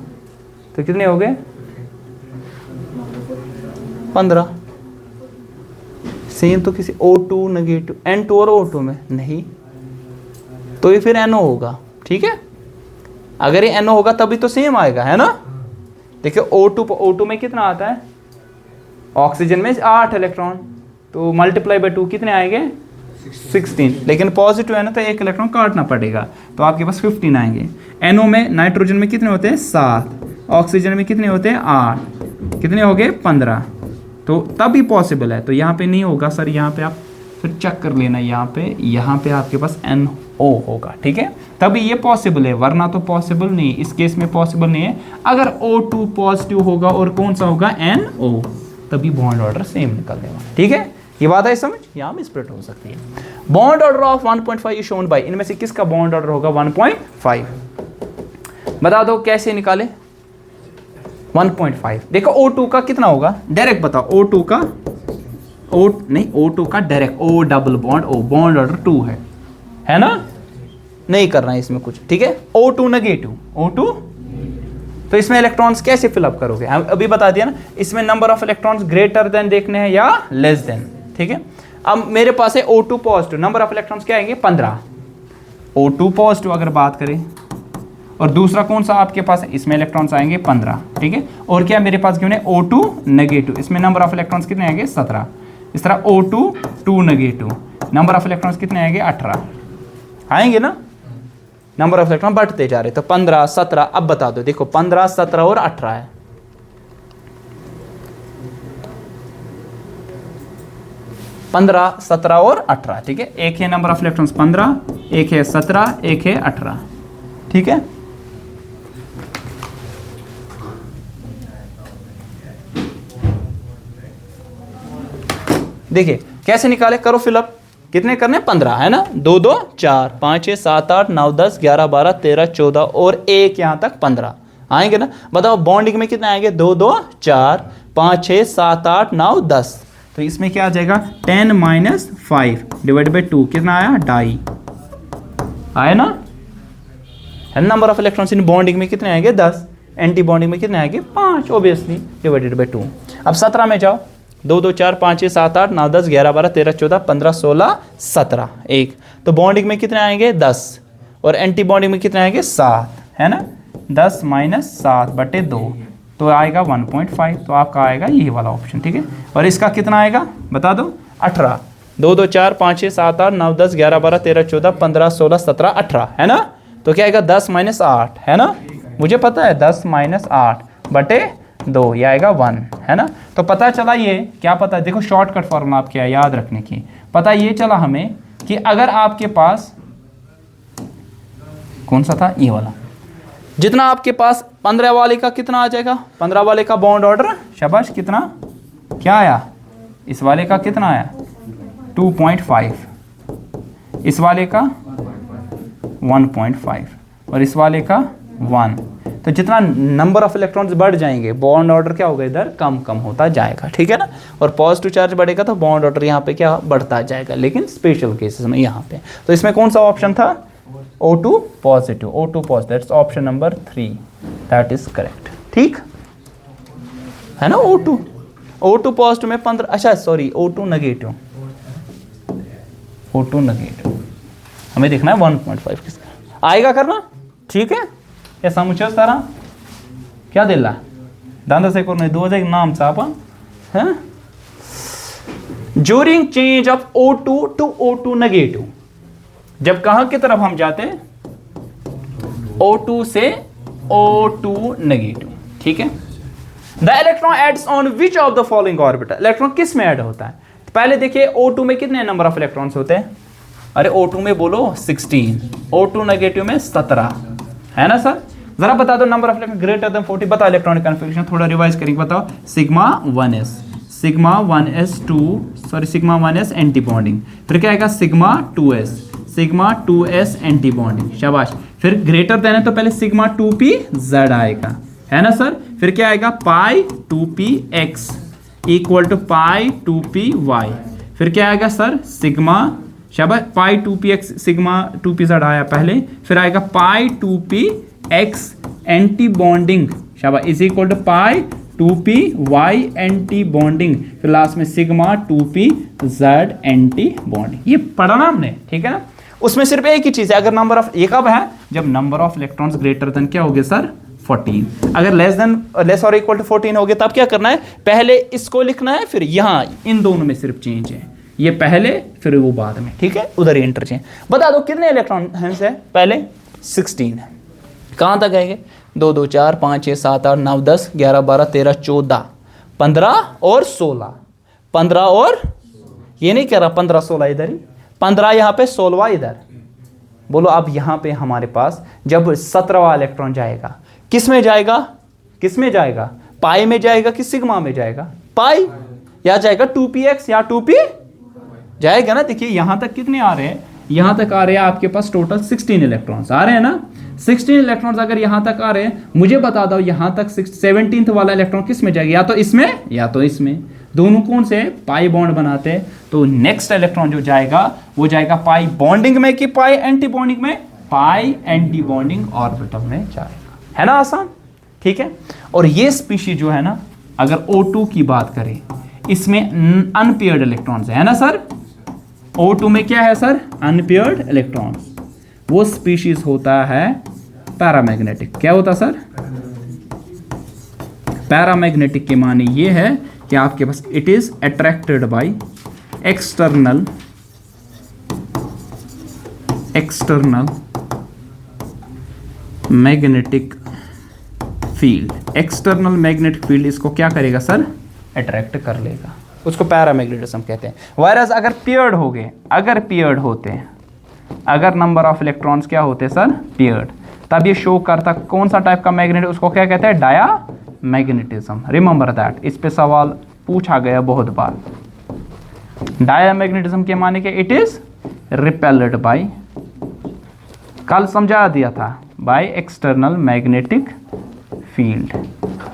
तो कितने हो गए 15। सेम तो किसी O2 नेगेटिव, N2 और O2 में नहीं, तो ये फिर NO होगा, ठीक है। अगर ये NO होगा तभी तो सेम आएगा, है ना। देखिए O2 में कितना आता है, ऑक्सीजन में 8 इलेक्ट्रॉन, तो मल्टीप्लाई बाय 2 कितने आएंगे 16, लेकिन पॉजिटिव है ना तो एक इलेक्ट्रॉन काटना पड़ेगा, तो आपके पास 15 आएंगे। NO में नाइट्रोजन में कितने होते हैं 7, ऑक्सीजन में कितने होते हैं 8, कितने हो गए 15, तो तभी पॉसिबल है। तो यहाँ पे नहीं होगा सर, यहाँ पे आप फिर चेक कर लेना, यहाँ पे आपके पास NO होगा, ठीक है, तभी ये पॉसिबल है, वरना तो पॉसिबल नहीं, इस केस में पॉसिबल नहीं है। अगर O2 पॉजिटिव होगा और कौन सा होगा NO, तभी बॉन्ड ऑर्डर सेम निकलेगा, ठीक है। ये बात है समझ, यहाँ में स्प्लिट हो सकती है। Bond order of 1.5 is shown by, इनमें से किसका बॉन्ड ऑर्डर होगा 1.5, बता दो कैसे निकाले 1.5। देखो O2 का कितना होगा डायरेक्ट बताओ, O2 का O2 का direct O double bond O, bond order 2 है ना, नहीं करना है इसमें कुछ, ठीक है। O2 नेगेटिव, O2, तो इसमें इलेक्ट्रॉन्स कैसे फिलअप करोगे, अभी बता दिया ना, इसमें number of electrons greater than देखने हैं या लेस देन, ठीक है। अब मेरे पास है O2 positive, number of electrons क्या आएंगे 15, O2 पॉजिटिव अगर बात करें, और दूसरा कौन सा आपके पास है, इसमें इलेक्ट्रॉन्स आएंगे 15, ठीक है। और क्या मेरे पास क्यों है O2 नेगेटिव, इसमें नंबर ऑफ इलेक्ट्रॉन्स कितने आएंगे 17, इस तरह O2 2 negative, number of electrons कितने आएंगे 18 आएंगे ना, नंबर ऑफ इलेक्ट्रॉन बढ़ते जा रहे, तो 15 17, अब बता दो, देखो 15 17 और 18 है, 15 17 और 18, ठीक है। एक है नंबर ऑफ इलेक्ट्रॉन्स 15, एक है 17, एक है 18, ठीक है। देखिए कैसे निकाले, करो फिलअप, कितने करने 15 है ना, 2 2 4 5 6 7 8 9 10 11 12 13 14 और एक यहाँ तक 15 आएंगे ना। बताओ बॉन्डिंग में कितने आएंगे 2 2 4 5 6 7 8 9 10, तो इसमें क्या आ जाएगा 10 माइनस 5 डिवाइड बाई 2 कितना आया 2.5 आया ना। Number of electrons in bonding में कितने आएंगे 10, एंटी बॉन्डिंग में कितने आएंगे 5 ऑब्वियसली डिवाइडेड बाई 2। अब 17 में जाओ, 2 2 4 5 6 7 8 9 10 11 12 13 14 15 16 17 एक, तो बॉन्डिंग में कितने आएंगे 10 और एंटी बॉन्डिंग में कितने आएंगे 7, है ना। 10 माइनस 7 बटे 2 तो आएगा 1.5, तो आपका आएगा ये वाला ऑप्शन, ठीक है। और इसका कितना आएगा बता दो 18, 2 2 4 5 6 7 8 9 10 11 12 13 14 15 16 17 18, है ना। तो क्या आएगा 10 माइनस 8, है ना, मुझे पता है 10 माइनस 8 बटे 2, ये आएगा 1, है ना। तो पता चला ये क्या पता है, देखो शॉर्टकट फॉर्मूला आप क्या याद रखने की, पता ये चला हमें कि अगर आपके पास कौन सा था ये वाला, जितना आपके पास 15 वाले का कितना आ जाएगा, 15 वाले का बॉन्ड ऑर्डर शाबाश कितना क्या आया, इस वाले का कितना आया 2.5, इस वाले का 1.5 और इस वाले का 1, तो जितना नंबर ऑफ इलेक्ट्रॉन्स बढ़ जाएंगे बॉन्ड ऑर्डर क्या होगा इधर कम कम होता जाएगा, ठीक है ना। और पॉजिटिव चार्ज बढ़ेगा तो बॉन्ड ऑर्डर यहाँ पे क्या बढ़ता जाएगा, लेकिन स्पेशल केसेस में यहाँ पे। तो इसमें कौन सा ऑप्शन था O2 positive, O2 positive, that's option number 3, that is correct, ठीक है ना। O2 O2 पॉजिटिव में 15, अच्छा sorry O2 negative, O2 negative हमें देखना है 1.5 किसका आएगा करना, ठीक है। या समुचो सारा क्या दिला दांदा से करने 2000 नाम चापा है। During change of O2 to O2 negative, जब कहां की तरफ हम जाते हैं, O2 से O2 नेगेटिव, ठीक है। The electron adds on which of the following orbital, electron किस में ऐड होता है। तो पहले देखिए O2 में कितने नंबर ऑफ इलेक्ट्रॉन्स होते हैं, अरे O2 में बोलो 16, O2 नेगेटिव में 17 है ना सर। जरा बता दो number of electron greater than 40, बताओ इलेक्ट्रॉनिक कन्फिग्रेशन, थोड़ा रिवाइज करेंगे, बताओ। Sigma 1s, sigma 1s2, sorry sigma 1s anti bonding, फिर क्या आएगा sigma 2s, sigma 2s anti bonding, शाबाश। फिर ग्रेटर देन है तो पहले सिग्मा 2pz आएगा, है ना सर। फिर क्या आएगा pi 2px equal to pi 2py, फिर क्या आएगा सर सिग्मा, शाबाश, पाई 2px सिग्मा 2pz आया पहले, फिर आएगा पाई 2px एंटी बॉन्डिंग, शाबाश, is equal to pi 2py anti bonding, फिर लास्ट में सिग्मा 2pz एंटी बॉन्डिंग। ये पढ़ा ना हमने, ठीक है ना। उसमें सिर्फ एक ही चीज है, अगर नंबर ऑफ, ये कब है जब number of electrons greater than क्या हो गया सर 14, अगर लेस और इक्वल टू 14 हो गया तब क्या करना है, पहले इसको लिखना है, फिर यहाँ इन दोनों में सिर्फ चेंज है, ये पहले फिर वो बाद में, ठीक है, उधर ही इंटरचेंज। बता दो कितने इलेक्ट्रॉन है, पहले 16 है, कहां तक आएंगे 2 2 4 5 6 7 8 9 10 11 12 13 14 15 और 16, 15 और ये नहीं कह रहा 15 16 इधर ही, 15 यहाँ पे 16वां इधर, बोलो। अब यहाँ पे हमारे पास जब 17वां इलेक्ट्रॉन जाएगा किस में जाएगा, किस में जाएगा, पाई में जाएगा कि सिग्मा में जाएगा, पाई, या जाएगा 2px या 2p जाएगा ना। देखिए यहां तक कितने आ रहे हैं, यहां तक आ रहे हैं आपके पास टोटल 16 इलेक्ट्रॉन्स आ रहे हैं ना, 16 इलेक्ट्रॉन्स अगर यहां तक आ रहे हैं, मुझे बता दो यहां तक 17th वाला इलेक्ट्रॉन किस में जाएगा, या तो इसमें या तो इसमें, दोनों कौन से पाई बॉन्ड बनाते हैं। तो नेक्स्ट इलेक्ट्रॉन जो जाएगा वो जाएगा पाई बॉन्डिंग में कि पाई एंटी बॉन्डिंग में, पाई एंटी बॉन्डिंग ऑर्बिटल में जाएगा, है ना आसान, ठीक है। और ये स्पीशीज जो है ना, अगर O2 की बात करें, इसमें अनपेयर्ड इलेक्ट्रॉन्स है ना सर, O2 में क्या है सर अनपेयर्ड इलेक्ट्रॉन्स, वो स्पीशीज होता है पैरामैग्नेटिक। क्या होता सर पैरामैग्नेटिक के माने ये है कि आपके पास it is attracted by external magnetic field, external magnetic field इसको क्या करेगा सर अट्रैक्ट कर लेगा, उसको पैरामैग्नेटिज्म कहते हैं। वायरस अगर पेयर्ड हो गए, अगर पेयर्ड होते हैं, अगर नंबर ऑफ इलेक्ट्रॉन्स क्या होते हैं सर पेयर्ड, तब ये शो करता कौन सा टाइप का मैग्नेट, उसको क्या कहते हैं डायामैग्नेटिज्म। रिमेंबर दैट, इस पे सवाल पूछा गया बहुत बार। डायामैग्नेटिज्म के माने के इट इज रिपेल्ड बाय, कल समझा दिया था, बाय एक्सटर्नल मैग्नेटिक फील्ड,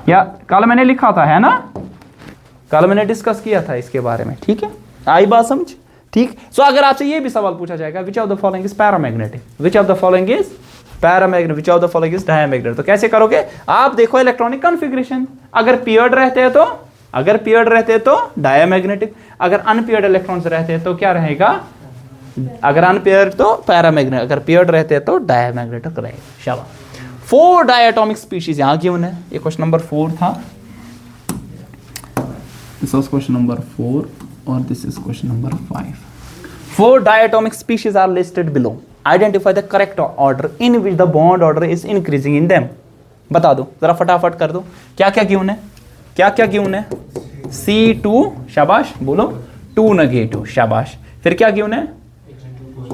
या कल मैंने लिखा था, है ना, कल मैंने डिस्कस किया था इसके बारे में, ठीक है, आई बात समझ, ठीक। सो अगर आपसे ये भी सवाल पूछा जाएगा विच of the following is paramagnetic, which of the following is paramagnetic, which of the following is diamagnetic, तो कैसे करोगे आप, देखो इलेक्ट्रॉनिक कन्फिग्रेशन, अगर पेयर्ड रहते हैं तो, अगर पेयर्ड रहते हैं तो डायमैग्नेटिक, अगर अनपेयर्ड इलेक्ट्रॉन्स रहते हैं तो क्या रहेगा, अगर अनपेयर्ड तो पैरामैग्नेटिक, अगर पेयर्ड रहते हैं तो डायमैग्नेटिक रहेगा। शाबाश। 4 डायटोमिक स्पीशीज यहां गिवन है, ये क्वेश्चन नंबर 4 था, दिस वाज क्वेश्चन नंबर 4 और this is question number 5। 4 diatomic species are listed below. Identify the correct order in which the bond order is increasing in them. बता दो जरा फटाफट कर दो, क्या क्या गिवन है, क्या क्या गिवन है, C2 शाबाश, बोलो 2 नेगेटिव, शाबाश, फिर क्या गिवन है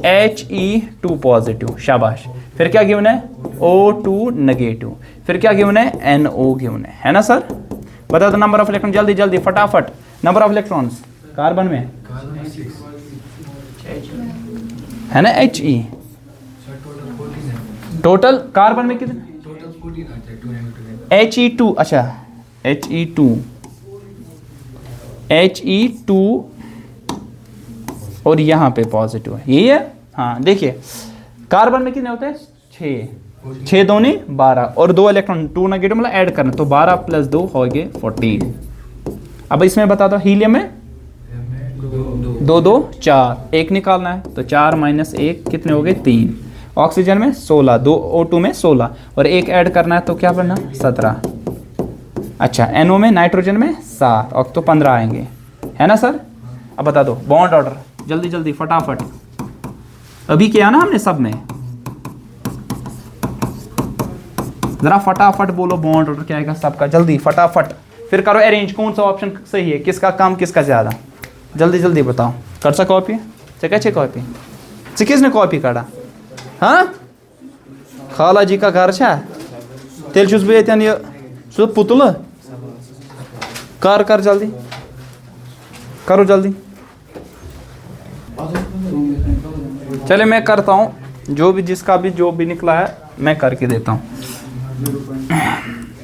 He2 पॉजिटिव, शाबाश, फिर क्या गिवन है O2 नेगेटिव, फिर क्या गिवन है NO गिवन है ना सर। बता दो नंबर ऑफ इलेक्ट्रॉन, जल्दी जल्दी फटाफट, नंबर ऑफ इलेक्ट्रॉन्स कार्बन में है ना He, टोटल कार्बन में कितने, He2, अच्छा He2 और यहाँ पे पॉजिटिव है, यही है। हाँ देखिए कार्बन में कितने होते हैं 6 2 नहीं 12 और 2 इलेक्ट्रॉन 2 नेगेटिव मतलब ऐड करना, तो 12 + 2 हो गए 14। अब इसमें बता दो, हीलियम में 2 2 4, एक निकालना है तो 4 - 1 कितने हो गए 3। ऑक्सीजन में 16, 2 O2 में 16 और एक ऐड करना है तो क्या बनना 17। अच्छा NO में नाइट्रोजन में 7 और तो 15 आएंगे, है ना सर। अब बता दो बॉन्ड ऑर्डर, जल्दी जल्दी फटाफट, अभी किया ना हमने सब में, जरा फटाफट बोलो बॉन्ड ऑर्डर क्या आएगा सबका, जल्दी फटाफट, फिर करो अरेंज कौन सा ऑप्शन सही है, किसका कम किसका ज़्यादा, जल्दी जल्दी बताओ। कर सा कॉपी से कॉपी से किसने कॉपी काटा, हाँ खाला जी का घर छा तेल छुस बह यतन ये सु पुतल कर जल्दी करो जल्दी। चले मैं करता हूँ, जो भी जिसका भी जो भी निकला है मैं करके देता हूँ।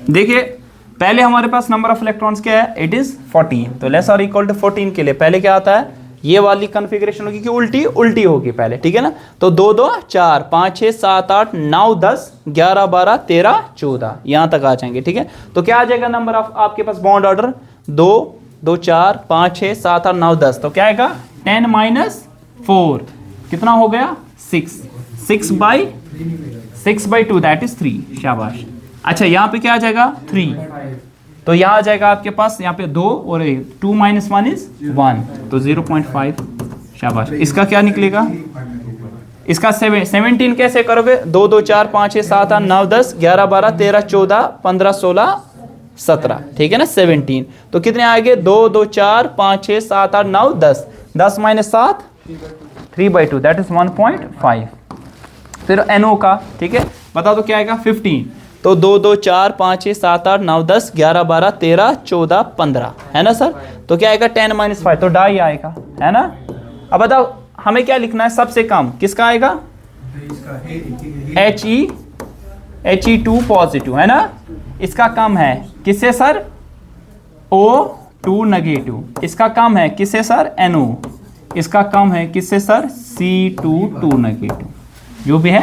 देखिए पहले हमारे पास नंबर ऑफ इलेक्ट्रॉन्स क्या है, इट इज 14, तो लेस और इक्वल टू 14 के लिए पहले क्या आता है, ये वाली कॉन्फ़िगरेशन होगी कि उल्टी उल्टी होगी पहले, ठीक है ना। तो 2 2 4 5 6 7 8 9 10 11 12 13 14 यहाँ तक आ जाएंगे, ठीक है। तो क्या आ जाएगा नंबर ऑफ आपके पास बॉन्ड ऑर्डर 2 2 4 5 6 7 8 9 10, तो क्या आएगा 10 - 4 कितना हो गया 6, 6/2 दैट इज 3, शाबाश। अच्छा यहाँ पे क्या आ जाएगा 3, तो यहाँ आ जाएगा आपके पास यहाँ पे 2 और 2 - 1 इज 1, तो 0.5, शाबाश। इसका क्या निकलेगा, इसका 17 कैसे करोगे, 2 2 4 5 6 7 8 9 10 11 12 13 14 15 16 17, ठीक है ना 17, तो कितने आएंगे 2 2 4 5 6 7 8 9 10, 10 - 7 3/2 दैट इज 1.5। फिर NO का, ठीक है, बता दो क्या आएगा 15, तो 2 2 4 5 6 7 8 9 10 11 12 13 14 15, है ना सर। तो क्या आएगा 10 - 5, तो डाई आएगा, है ना। अब बताओ हमें क्या लिखना है, सबसे कम किसका आएगा, He2 पॉजिटिव, है ना। इसका कम है किससे सर, O2 नेगेटिव, इसका कम है किससे सर NO, इसका कम है किससे सर C2 नेगेटिव, जो भी है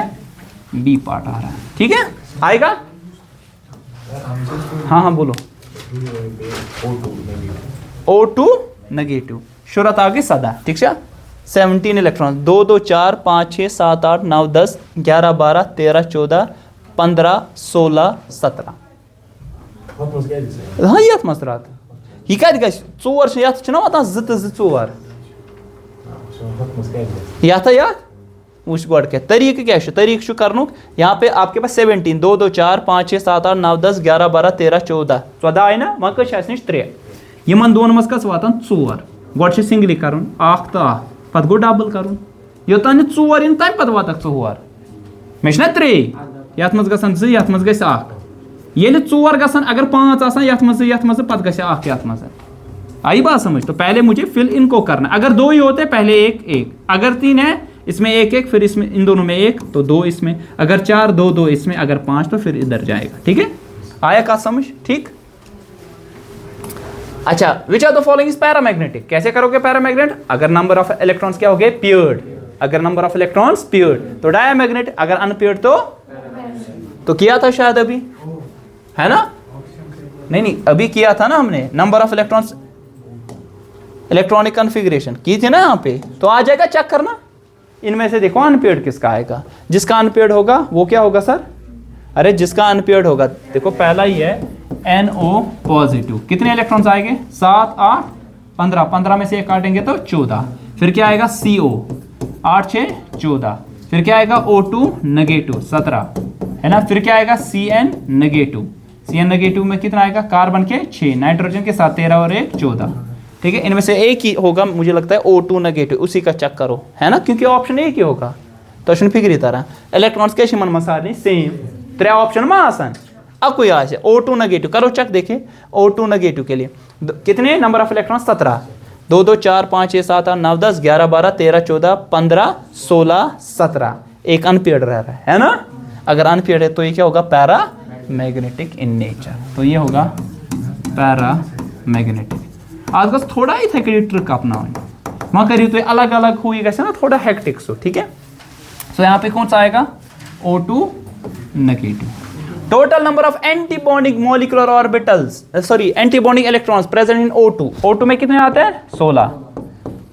बी पार्ट आ रहा है, ठीक है आएगा। हाँ बोलो O2 नेगेटिव, शूरत आगे सदा, ठीक है। 17 इलेक्ट्रॉन 2 2 4 5 6 7 8 9 10 11 12 13 14 15 16 17, हाँ ये मसरात यह कत गश 4 ये वातान 2 2 4 ये वुच गोड क्या तरीक क्या तरीक करनुक, यहाँ पे आपके पास 17 2 2 4 5 6 7 8 9 10 11 12 13 14 14 आई ना, वह कस नश 3 यमन दोन मज कस वातान 4 गोड सिंगली कर तो पत गो डबल कर योतान 4 इन तम पत वात 4 मे 3 ये मज ग 2 ये मज ग 1 ये 4 ग अगर 5 आसान ये मज पत ग 1 ये मज, आई बात समझ। तो पहले मुझे फिल इनको करना, अगर 2 ही होते पहले 1 1, अगर 3 है इसमें 1 1, फिर इसमें इन दोनों में 1 तो 2 इसमें, अगर 4 2 2 इसमें, अगर 5 तो फिर इधर जाएगा, ठीक है आया का समझ, ठीक। अच्छा which are the following is paramagnetic, कैसे करोगे पैरामैग्नेट, अगर नंबर ऑफ इलेक्ट्रॉन्स क्या हो गए पेयर्ड, अगर नंबर ऑफ इलेक्ट्रॉन्स पेयर्ड तो डायमैग्नेट, अगर अनपेयर्ड तो किया था शायद अभी, है ना, नहीं अभी किया था ना हमने, number of electrons electronic configuration की थी ना यहाँ पे, तो आ जाएगा चेक करना, इनमें से देखो अनपेयर्ड किसका आएगा, जिसका अनपेयर्ड होगा वो क्या होगा सर, अरे जिसका अनपेयर्ड होगा देखो पहला ही है NO पॉजिटिव, कितने इलेक्ट्रॉन्स आएंगे 7 8 15, 15 में से 1 काटेंगे तो 14, फिर क्या आएगा CO 8 6 14, फिर क्या आएगा O2 नेगेटिव 17, है ना, फिर क्या आएगा CN नेगेटिव में कितना आएगा कार्बन के 6, नाइट्रोजन के साथ 13 और 1 14, ठीक है। इनमें से एक ही होगा मुझे लगता है O2 नेगेटिव, उसी का चेक करो, है ना, क्योंकि ऑप्शन एक ही होगा तो फिक्री तरह इलेक्ट्रॉन्स के मन मसाले सेम 3 ऑप्शन में आसान, अब कोई आज O2 नेगेटिव करो चेक देखे, O2 नेगेटिव के लिए कितने नंबर ऑफ इलेक्ट्रॉन 17, 2 2 4 5 6 7 8 9 10 11 12 13 14 15 16 17, एक अनपेयर्ड रह रहा है ना, अगर अनपेयर्ड है तो ये क्या होगा पैरामैग्नेटिक इन नेचर, तो ये होगा पैरामैग्नेटिक। आज बस थोड़ा ही थे ट्रिक अपना वहाँ करिए तो अलग अलग हुई गए ना, थोड़ा हेक्टिक सो, ठीक है। सो यहाँ पे कौन सा आएगा O2 negative, total number of anti bonding molecular orbitals, sorry anti bonding electrons present in O2। O2 में कितने आते हैं? 16।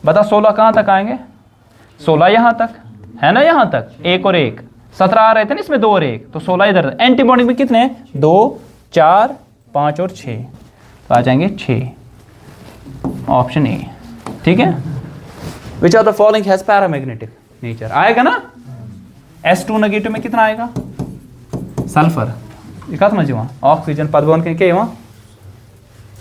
बता 16 कहाँ तक आएंगे? 16 यहाँ तक है ना, यहाँ तक एक और एक 17 आ रहे थे ना, इसमें 2 और 1, तो 16 इधर। एंटी बॉन्डिंग में कितने? 2 4 5 और 6, तो आ जाएंगे 6, ऑप्शन ए। ठीक है। Which are the following has paramagnetic nature, आएगा ना। S2 नेगेटिव में कितना आएगा? सल्फर। एक समझ वहाँ ऑक्सीजन पद बन के क्या वहाँ,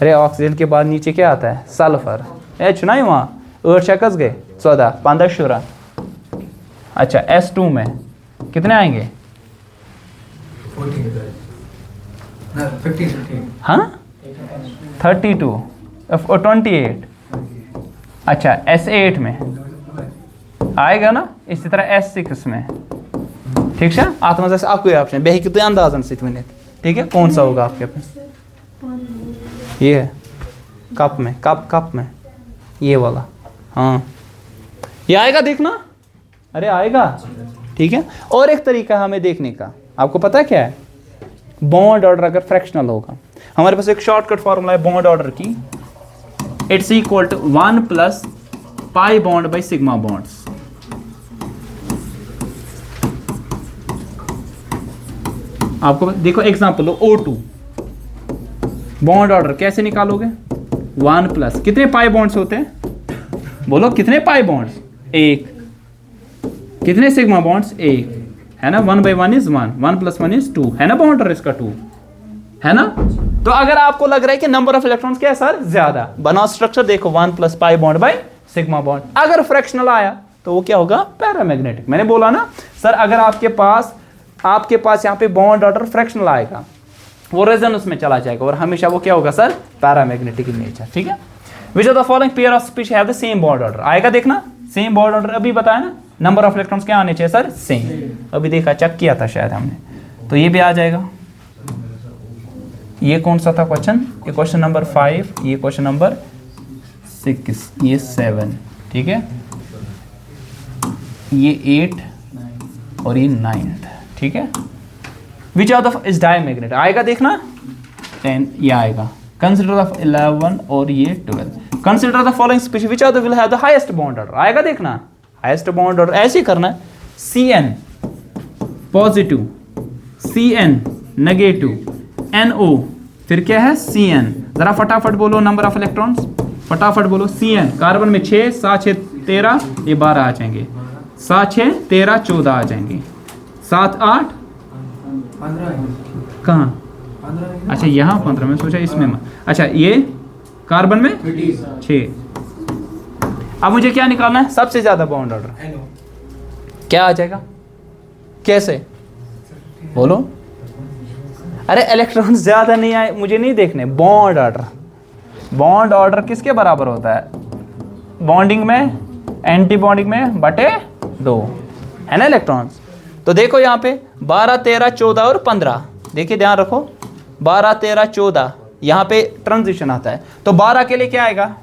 अरे ऑक्सीजन के बाद नीचे क्या आता है? सल्फर। H ना वहाँ 8 शकस गए 14 15 शुरा। अच्छा S2 में कितने आएंगे? 15 हाँ 32 और 28। अच्छा S8 में आएगा ना, इसी तरह S6 में। ठीक है, आत्म आपको ऑप्शन बेहक तो अंदाजन से ठीक है, कौन सा होगा आपके पास? ये है कप में, कप में ये वाला, हाँ ये आएगा देखना, अरे आएगा। ठीक है। और एक तरीका हमें देखने का, आपको पता है क्या है? बॉन्ड ऑर्डर अगर फ्रैक्शनल होगा, हमारे पास एक शॉर्टकट फॉर्मूला है बॉन्ड ऑर्डर की, it's equal to 1 plus pi bond by sigma bonds. आपको देखो एग्जांपल लो O2 बॉन्ड ऑर्डर कैसे निकालोगे? 1 प्लस कितने पाई बॉन्ड्स होते हैं? बोलो कितने पाई बॉन्ड्स? 1। कितने सिग्मा बॉन्ड्स? 1 है ना। 1 बाई 1 इज 1, 1 प्लस 1 इज 2 है ना, बॉन्ड ऑर्डर इसका 2 है ना। तो अगर आपको लग रहा है कि नंबर ऑफ इलेक्ट्रॉन्स क्या है सर ज्यादा, बनाओ स्ट्रक्चर देखो 1 plus pi bond by sigma bond. अगर फ्रैक्शनल आया तो वो क्या होगा? पैरामैग्नेटिक। मैंने बोला ना सर, अगर आपके पास यहाँ पे बॉन्ड ऑर्डर फ्रैक्शनल आएगा, वो रेजोनेंस में चला जाएगा और हमेशा वो क्या होगा सर? Paramagnetic in nature. ठीक है। Which are the following pair of species have the same bond order, आएगा देखना। सेम बॉन्ड ऑर्डर अभी बताया ना, नंबर ऑफ इलेक्ट्रॉन्स क्या आने चाहिए सर? सेम। अभी देखा, चेक किया था शायद हमने, तो ये भी आ जाएगा। ये कौन सा था क्वेश्चन? ये क्वेश्चन नंबर 5, ये क्वेश्चन नंबर 6, ये 7। ठीक है, ये 8 और ये 9। ठीक है। विच आर द इज डायमैग्नेट, आएगा देखना 10, ये आएगा। कंसिडर द 11 और ये 12। Consider the following species which are the will have the highest bond order, आएगा देखना। हाईएस्ट बॉन्ड ऑर्डर ऐसे ही करना है, CN positive, CN negative, NO, फिर क्या है? CN। जरा फटाफट बोलो नंबर ऑफ इलेक्ट्रॉन्स, फटाफट बोलो। CN कार्बन में 6, 7 6 13, ये 12 आ जाएंगे। 7 6 13 14 आ जाएंगे। 7 8 कहाँ? अच्छा यहाँ 15, मैं सोचा इसमें। अच्छा ये कार्बन में 6। अब मुझे क्या निकालना है? सबसे ज्यादा बॉन्ड ऑर्डर क्या आ जाएगा? कैसे बोलो? अरे इलेक्ट्रॉन ज्यादा नहीं आए, मुझे नहीं देखने। बॉन्ड ऑर्डर, बॉन्ड ऑर्डर किसके बराबर होता है? बॉन्डिंग में, एंटी बॉन्डिंग में बटे 2 है ना इलेक्ट्रॉन्स। तो देखो यहाँ पे 12 13 14 और 15, देखिए ध्यान रखो 12 13 14, यहाँ पे ट्रांजिशन आता है। तो 12 के लिए क्या आएगा?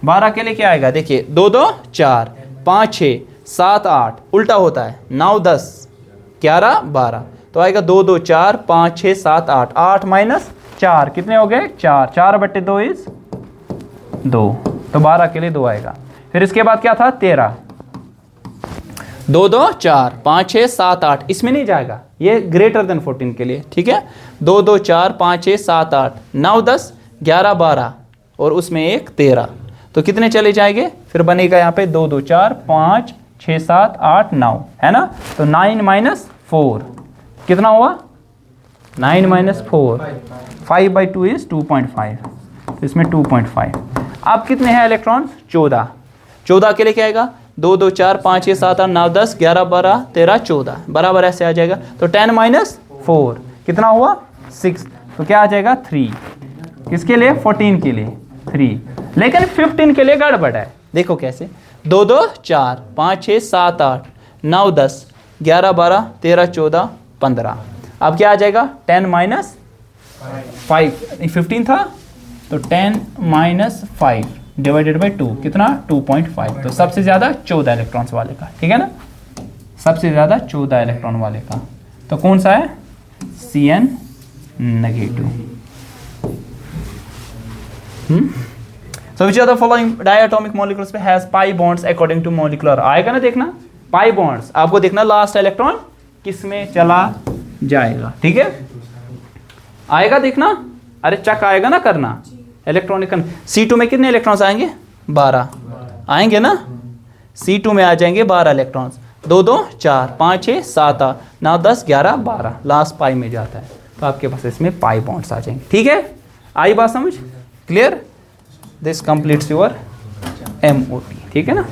12 के लिए क्या आएगा? देखिए 2 2 4 5 6 7 8, उल्टा होता है 9 10 11 12, तो आएगा 2 2 4 5 6 7 8, 8 माइनस 4 कितने हो गए? 4, 4 बटे 2 इज 2, तो 12 के लिए 2 आएगा। फिर इसके बाद क्या था? 13, 2 2 4 5 6 7 8, इसमें नहीं जाएगा, ये ग्रेटर देन 14 के लिए। ठीक है। 2 2 4 5 6 7 8 9 10 11 12 और उसमें एक 13, तो कितने चले जाएंगे? फिर बनेगा यहाँ पे 2 2 4 5 6 7 8 9 है ना। तो 9 माइनस 4 कितना हुआ? 9 माइनस 4, 5 बाई 2 इज 2.5, तो इसमें 2.5। अब कितने हैं इलेक्ट्रॉन्स? 14। 14 के लिए क्या आएगा? 2 2 4 5 6 7 8 9 10 11 12 13 14, बराबर ऐसे आ जाएगा। तो 10 माइनस 4 कितना हुआ? 6, तो क्या आ जाएगा? 3। किसके लिए? 14 के लिए 3, लेकिन 15 के लिए गड़बड़ है। देखो कैसे? 2 2 4 5 6 7 8 9 10 11 12 13 14 15, अब क्या आ जाएगा? 10 माइनस 5, 15 था तो 10 माइनस 5 डिवाइडेड बाई 2 कितना? 2.5, तो सबसे ज़्यादा 14 इलेक्ट्रॉन्स वाले का। ठीक है ना, सबसे ज़्यादा 14 इलेक्ट्रॉन वाले का। तो कौन सा है? Cn negative. So which of the following diatomic molecules पे has pi bonds according to molecular? आएगा ना देखना pi bonds, आपको देखना लास्ट इलेक्ट्रॉन किस में चला जाएगा, ठीक है, आएगा देखना, अरे चक आएगा ना करना इलेक्ट्रॉनिक। C2 में कितने इलेक्ट्रॉन्स आएंगे? 12 आएंगे ना, C2 में आ जाएंगे 12 इलेक्ट्रॉन्स, 2 2 4 5 6 7 8 9 10 11 12, लास्ट पाई में जाता है, तो आपके पास इसमें पाई बॉन्ड्स आ जाएंगे, ठीक है, आई बात समझ, clear? This completes your MOT, ठीक है ना।